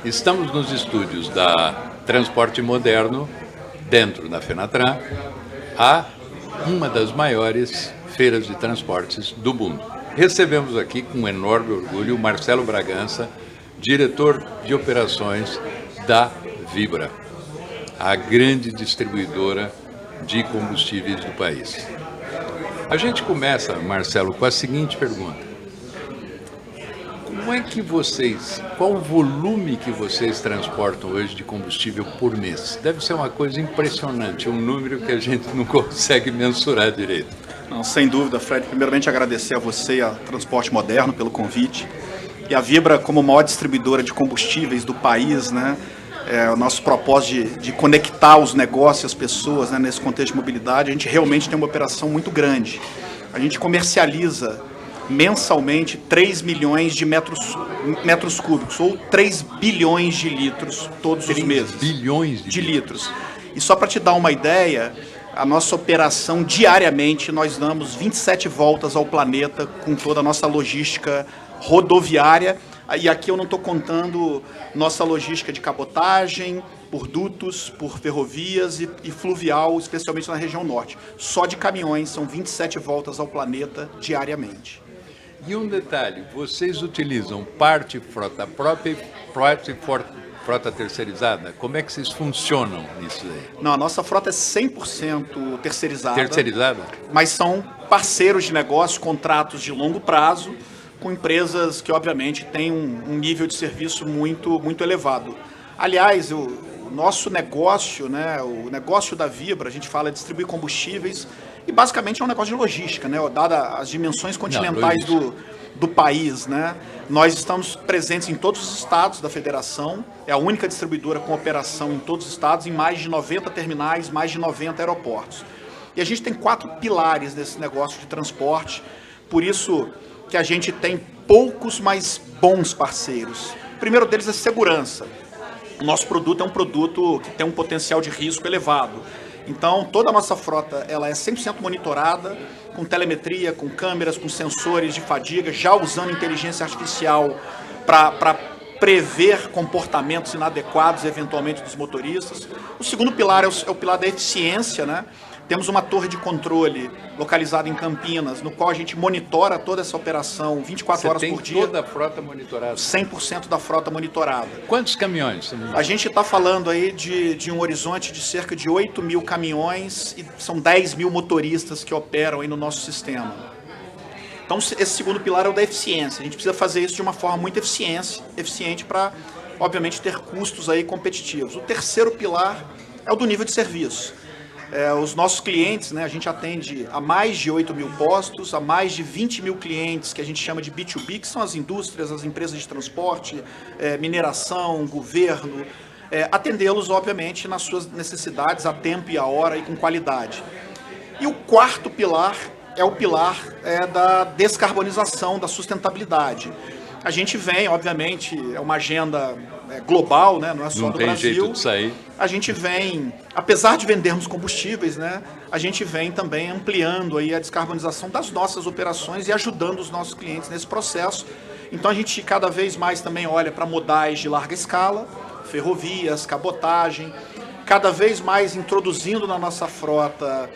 Estamos nos estúdios da Transporte Moderno, dentro da Fenatran, a uma das maiores feiras de transportes do mundo. Recebemos aqui com enorme orgulho o Marcelo Bragança, diretor de operações da Vibra, a grande distribuidora de combustíveis do país. A gente começa, Marcelo, com a seguinte pergunta. Como é que qual o volume que vocês transportam hoje de combustível por mês? Deve ser uma coisa impressionante, um número que a gente não consegue mensurar direito. Não, sem dúvida, Fred. Primeiramente, agradecer a você e a Transporte Moderno pelo convite. E a Vibra, como maior distribuidora de combustíveis do país, né, o nosso propósito de conectar os negócios, as pessoas, né, nesse contexto de mobilidade, a gente realmente tem uma operação muito grande. A gente comercializa mensalmente 3 milhões de metros cúbicos, ou 3 bilhões de litros todos os meses. 3 bilhões de litros. E só para te dar uma ideia, a nossa operação diariamente, nós damos 27 voltas ao planeta com toda a nossa logística rodoviária. E aqui eu não estou contando nossa logística de cabotagem, por dutos, por ferrovias e fluvial, especialmente na região norte. Só de caminhões são 27 voltas ao planeta diariamente. E um detalhe, vocês utilizam parte frota própria e parte frota terceirizada? Como é que vocês funcionam nisso aí? Não, a nossa frota é 100% terceirizada. Terceirizada? Mas são parceiros de negócio, contratos de longo prazo, com empresas que, obviamente, têm um nível de serviço muito elevado. Aliás, o nosso negócio, né, o negócio da Vibra, a gente fala de distribuir combustíveis, e basicamente é um negócio de logística, né, dada as dimensões continentais do país, né? Nós estamos presentes em todos os estados da federação, é a única distribuidora com operação em todos os estados, em mais de 90 terminais, mais de 90 aeroportos. E a gente tem 4 pilares desse negócio de transporte, por isso que a gente tem poucos, mas bons parceiros. O primeiro deles é segurança. O nosso produto é um produto que tem um potencial de risco elevado. Então, toda a nossa frota ela é 100% monitorada, com telemetria, com câmeras, com sensores de fadiga, já usando inteligência artificial para prever comportamentos inadequados, eventualmente, dos motoristas. O segundo pilar é o pilar da eficiência, né? Temos uma torre de controle localizada em Campinas, no qual a gente monitora toda essa operação 24 horas por dia. Você tem toda a frota monitorada? 100% da frota monitorada. Quantos caminhões? A gente está falando aí de um horizonte de cerca de 8 mil caminhões e são 10 mil motoristas que operam aí no nosso sistema. Então, esse segundo pilar é o da eficiência. A gente precisa fazer isso de uma forma muito eficiente para, obviamente, ter custos aí competitivos. O terceiro pilar é o do nível de serviço. Os nossos clientes, né, a gente atende a mais de 8 mil postos, a mais de 20 mil clientes que a gente chama de B2B, que são as indústrias, as empresas de transporte, mineração, governo, atendê-los, obviamente, nas suas necessidades, a tempo e a hora e com qualidade. E o quarto pilar é o pilar da descarbonização, da sustentabilidade. A gente vem, obviamente, é uma agenda global, né? Não é só do Brasil. Não tem jeito de sair. A gente vem, apesar de vendermos combustíveis, né? A gente vem também ampliando aí a descarbonização das nossas operações e ajudando os nossos clientes nesse processo. Então a gente cada vez mais também olha para modais de larga escala, ferrovias, cabotagem, cada vez mais introduzindo na nossa frota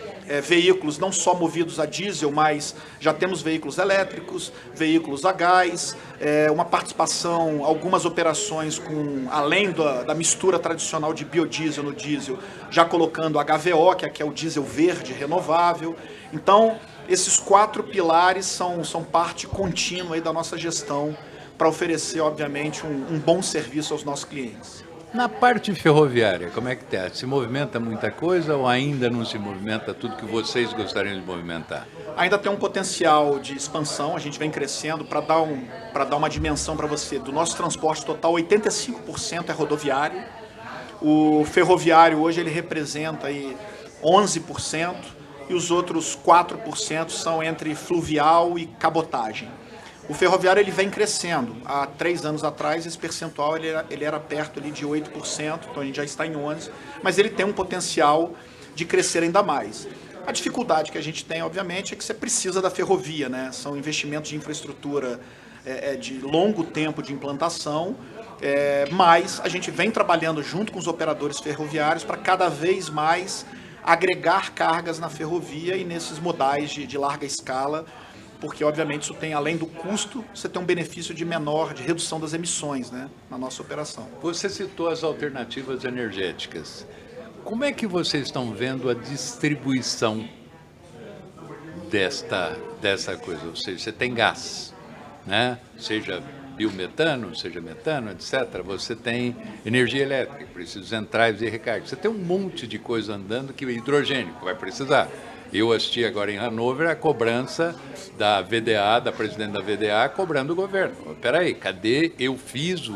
veículos não só movidos a diesel, mas já temos veículos elétricos, veículos a gás, uma participação, algumas operações além da mistura tradicional de biodiesel no diesel, já colocando HVO, que é o diesel verde renovável. Então, esses 4 pilares são parte contínua aí da nossa gestão para oferecer, obviamente, um bom serviço aos nossos clientes. Na parte ferroviária, como é que está? Se movimenta muita coisa ou ainda não se movimenta tudo que vocês gostariam de movimentar? Ainda tem um potencial de expansão, a gente vem crescendo. Para dar uma dimensão para você, do nosso transporte total, 85% é rodoviário. O ferroviário hoje ele representa aí 11% e os outros 4% são entre fluvial e cabotagem. O ferroviário ele vem crescendo. Há 3 anos atrás, esse percentual ele era perto ali de 8%, então a gente já está em 11%, mas ele tem um potencial de crescer ainda mais. A dificuldade que a gente tem, obviamente, é que você precisa da ferrovia, né? São investimentos de infraestrutura de longo tempo de implantação Mas a gente vem trabalhando junto com os operadores ferroviários para cada vez mais agregar cargas na ferrovia e nesses modais de larga escala, porque obviamente isso tem, além do custo, você tem um benefício de redução das emissões, né, na nossa operação. Você citou as alternativas energéticas. Como é que vocês estão vendo a distribuição dessa coisa? Ou seja, você tem gás, né? Seja biometano, seja metano, etc. Você tem energia elétrica, precisa de centrais de recarga. Você tem um monte de coisa andando que o hidrogênio vai precisar. Eu assisti agora em Hannover a cobrança da VDA, da presidente da VDA, cobrando o governo. Espera aí, cadê? Eu fiz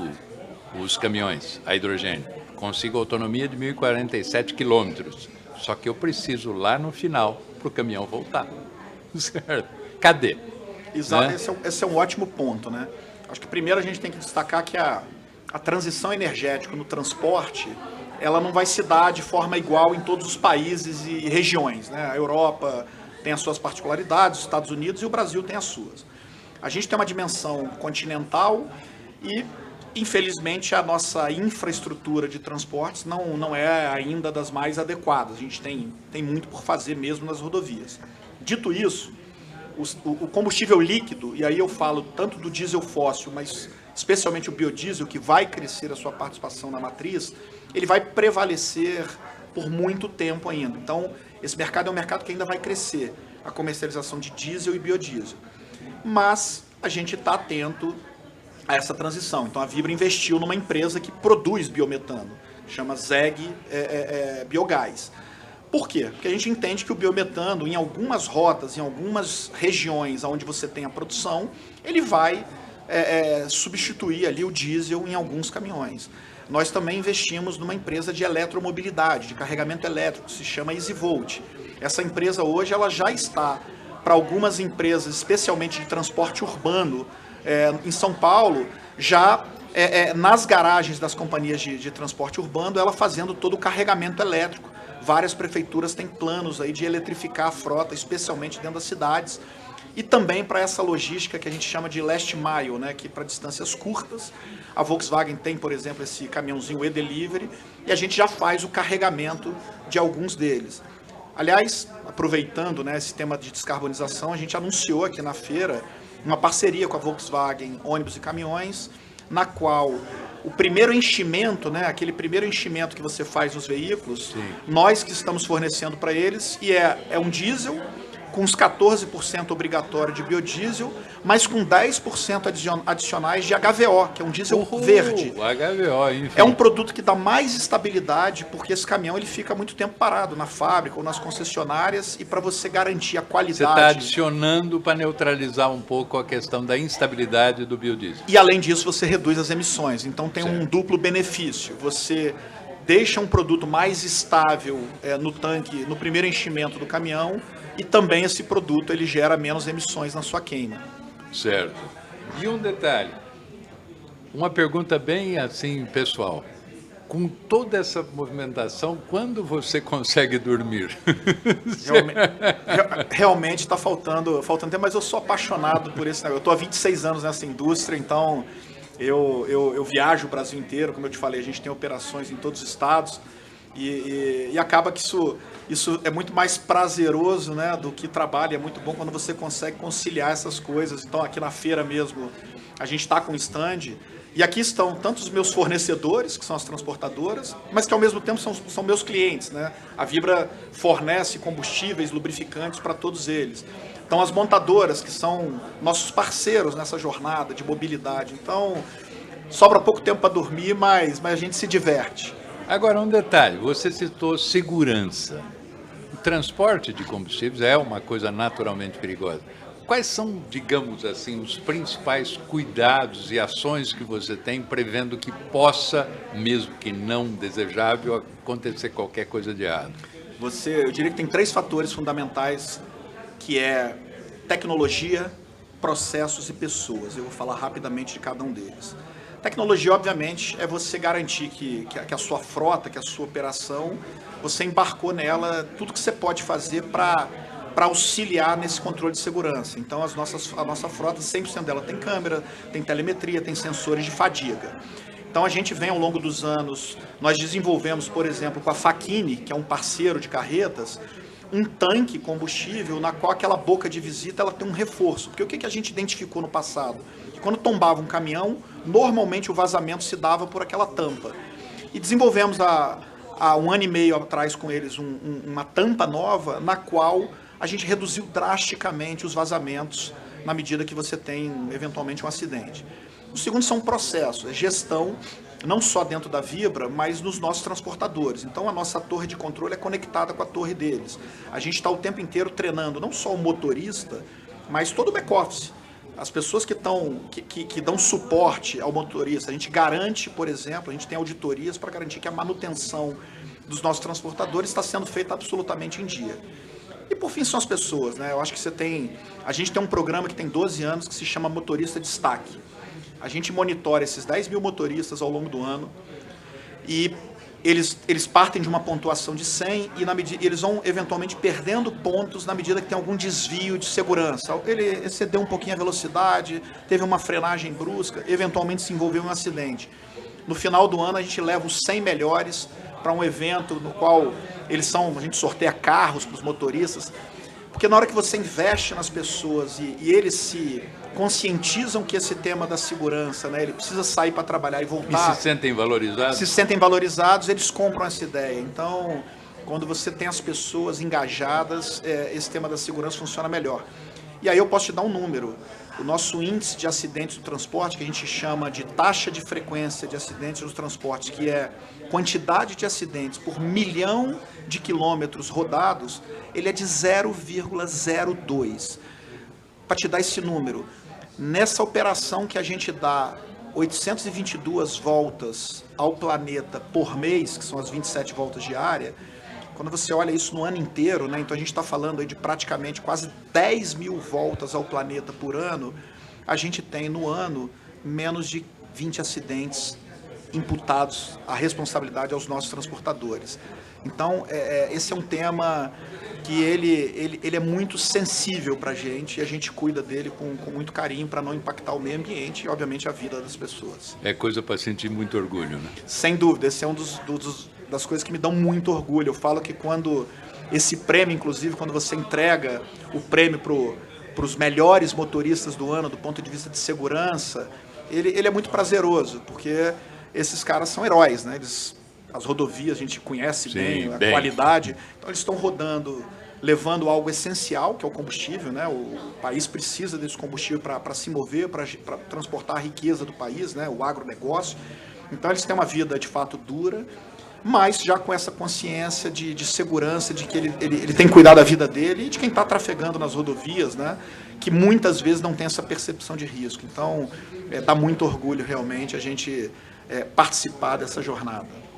os caminhões a hidrogênio. Consigo autonomia de 1.047 quilômetros. Só que eu preciso lá no final para o caminhão voltar. Certo? Cadê? Exato, Né? esse é um ótimo ponto, né? Acho que primeiro a gente tem que destacar que a transição energética no transporte, ela não vai se dar de forma igual em todos os países e regiões, né? A Europa tem as suas particularidades, os Estados Unidos e o Brasil tem as suas. A gente tem uma dimensão continental e, infelizmente, a nossa infraestrutura de transportes não é ainda das mais adequadas. A gente tem muito por fazer mesmo nas rodovias. Dito isso, o combustível líquido, e aí eu falo tanto do diesel fóssil, mas especialmente o biodiesel, que vai crescer a sua participação na matriz, ele vai prevalecer por muito tempo ainda. Então, esse mercado é um mercado que ainda vai crescer, a comercialização de diesel e biodiesel. Mas a gente está atento a essa transição. Então, a Vibra investiu numa empresa que produz biometano, chama ZEG Biogás. Por quê? Porque a gente entende que o biometano, em algumas rotas, em algumas regiões onde você tem a produção, ele vai substituir ali o diesel em alguns caminhões. Nós também investimos numa empresa de eletromobilidade, de carregamento elétrico, se chama EasyVolt. Essa empresa hoje ela já está para algumas empresas, especialmente de transporte urbano, em São Paulo, já nas garagens das companhias de transporte urbano, ela fazendo todo o carregamento elétrico. Várias prefeituras têm planos aí de eletrificar a frota, especialmente dentro das cidades, e também para essa logística que a gente chama de last mile, né, que para distâncias curtas. A Volkswagen tem, por exemplo, esse caminhãozinho e-delivery, e a gente já faz o carregamento de alguns deles. Aliás, aproveitando, né, esse tema de descarbonização, a gente anunciou aqui na feira uma parceria com a Volkswagen Ônibus e Caminhões, na qual o primeiro enchimento, né, aquele primeiro enchimento que você faz nos veículos, sim, nós que estamos fornecendo para eles, e é um diesel com uns 14% obrigatório de biodiesel, mas com 10% adicionais de HVO, que é um diesel verde. HVO, enfim. É um produto que dá mais estabilidade, porque esse caminhão ele fica muito tempo parado na fábrica ou nas concessionárias, e para você garantir a qualidade... Você está adicionando para neutralizar um pouco a questão da instabilidade do biodiesel. E além disso, você reduz as emissões. Então tem um duplo benefício. Você deixa um produto mais estável no tanque, no primeiro enchimento do caminhão, e também esse produto ele gera menos emissões na sua queima. Certo. E um detalhe, uma pergunta bem assim pessoal. Com toda essa movimentação, quando você consegue dormir? Realmente está faltando tempo, mas eu sou apaixonado por esse negócio. Eu estou há 26 anos nessa indústria, então eu viajo o Brasil inteiro, como eu te falei, a gente tem operações em todos os estados. E acaba que isso é muito mais prazeroso, né, do que trabalho. É muito bom quando você consegue conciliar essas coisas. Então, aqui na feira mesmo, a gente está com um stand. E aqui estão tanto os meus fornecedores, que são as transportadoras, mas que ao mesmo tempo são meus clientes, né? A Vibra fornece combustíveis, lubrificantes para todos eles. Então, as montadoras, que são nossos parceiros nessa jornada de mobilidade. Então, sobra pouco tempo para dormir, mas a gente se diverte. Agora, um detalhe, você citou segurança. O transporte de combustíveis é uma coisa naturalmente perigosa. Quais são, digamos assim, os principais cuidados e ações que você tem prevendo que possa, mesmo que não desejável, acontecer qualquer coisa de errado? Eu diria que tem 3 fatores fundamentais, que é tecnologia, processos e pessoas. Eu vou falar rapidamente de cada um deles. Tecnologia, obviamente, é você garantir que a sua frota, que a sua operação, você embarcou nela tudo que você pode fazer para auxiliar nesse controle de segurança. Então, a nossa frota, 100% dela tem câmera, tem telemetria, tem sensores de fadiga. Então a gente vem ao longo dos anos, nós desenvolvemos, por exemplo, com a Facchini, que é um parceiro de carretas, um tanque combustível na qual aquela boca de visita ela tem um reforço. Porque o que a gente identificou no passado? Que quando tombava um caminhão, normalmente o vazamento se dava por aquela tampa. E desenvolvemos há 1 ano e meio atrás com eles uma tampa nova na qual a gente reduziu drasticamente os vazamentos na medida que você tem eventualmente um acidente. O segundo são processos, é gestão, não só dentro da Vibra, mas nos nossos transportadores. Então a nossa torre de controle é conectada com a torre deles. A gente está o tempo inteiro treinando não só o motorista, mas todo o back-office. As pessoas que dão suporte ao motorista. A gente garante, por exemplo, a gente tem auditorias para garantir que a manutenção dos nossos transportadores está sendo feita absolutamente em dia. E por fim são as pessoas, né? Eu acho que a gente tem um programa que tem 12 anos que se chama Motorista Destaque. A gente monitora esses 10 mil motoristas ao longo do ano e eles partem de uma pontuação de 100 e eles vão eventualmente perdendo pontos na medida que tem algum desvio de segurança. Ele excedeu um pouquinho a velocidade, teve uma frenagem brusca, eventualmente se envolveu em um acidente. No final do ano a gente leva os 100 melhores para um evento no qual a gente sorteia carros para os motoristas, porque na hora que você investe nas pessoas e eles se conscientizam que esse tema da segurança, né, ele precisa sair para trabalhar e voltar. E se sentem valorizados? Se sentem valorizados, eles compram essa ideia. Então, quando você tem as pessoas engajadas, esse tema da segurança funciona melhor. E aí eu posso te dar um número. O nosso índice de acidentes do transporte, que a gente chama de taxa de frequência de acidentes nos transportes, que é quantidade de acidentes por milhão de quilômetros rodados, ele é de 0,02. Para te dar esse número, nessa operação que a gente dá 822 voltas ao planeta por mês, que são as 27 voltas diárias, quando você olha isso no ano inteiro, né, então a gente está falando aí de praticamente quase 10 mil voltas ao planeta por ano, a gente tem no ano menos de 20 acidentes imputados à responsabilidade aos nossos transportadores. Então, esse é um tema que ele é muito sensível para a gente e a gente cuida dele com muito carinho para não impactar o meio ambiente e, obviamente, a vida das pessoas. É coisa para sentir muito orgulho, né? Sem dúvida, esse é um das coisas que me dão muito orgulho. Eu falo que quando esse prêmio, inclusive, quando você entrega o prêmio para os melhores motoristas do ano, do ponto de vista de segurança, ele é muito prazeroso, porque esses caras são heróis, né? As rodovias a gente conhece bem, a qualidade, então eles estão rodando, levando algo essencial, que é o combustível, né? O país precisa desse combustível para se mover, para transportar a riqueza do país, né? O agronegócio. Então eles têm uma vida de fato dura, mas já com essa consciência de segurança, de que ele tem que cuidar da vida dele e de quem está trafegando nas rodovias, né? Que muitas vezes não tem essa percepção de risco. Então, dá muito orgulho realmente a gente participar dessa jornada.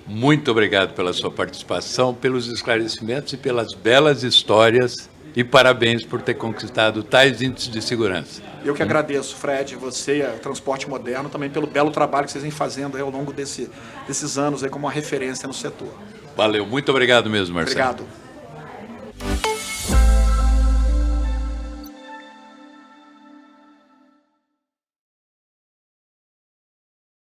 Muito obrigado pela sua participação, pelos esclarecimentos e pelas belas histórias e parabéns por ter conquistado tais índices de segurança. Eu que agradeço, Fred, você e a Transporte Moderno, também pelo belo trabalho que vocês vêm fazendo aí ao longo desses anos aí como uma referência no setor. Valeu, muito obrigado mesmo, Marcelo. Obrigado.